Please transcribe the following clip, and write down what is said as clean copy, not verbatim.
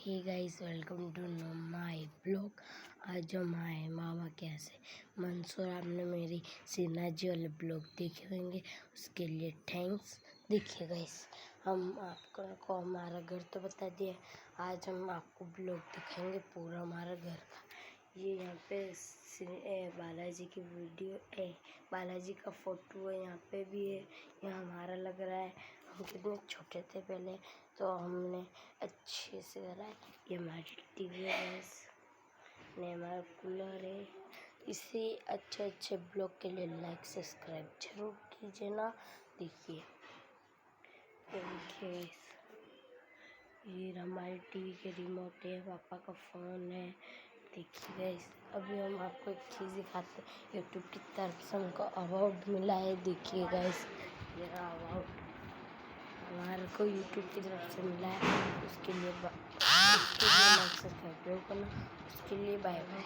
Hey guys, welcome to my blog. आज हम आए मामा के यहाँ से मंसूर। आपने मेरी सिन्हा जी वाले ब्लॉग देखे होंगे, उसके लिए थैंक्स। देखिए गाइस, हम आपको हमारा घर तो बता दिया, आज हम आपको ब्लॉग दिखाएंगे पूरा हमारा घर का। ये यहाँ पे बालाजी की वीडियो है, बालाजी का फोटो है, यहाँ पे भी है। यहाँ हमारा लग रहा है, हम कितने छोटे थे पहले तो हमने अच्छे से करा है। ये हमारी टीवी है, ने हमारा कूलर है। इसे अच्छे ब्लॉग के लिए लाइक सब्सक्राइब जरूर कीजिए ना। देखिए ये हमारी टीवी के रिमोट है, पापा का फ़ोन है। देखिए गाइस, अभी हम आपको एक चीज़ दिखाते हैं। यूट्यूब की तरफ से हमको अवार्ड मिला है। देखिए गाइस, ये अवार्ड हमारे को यूट्यूब की तरफ से मिला है। उसके लिए लाइक सब्सक्राइब करना। उसके लिए बाय बाय।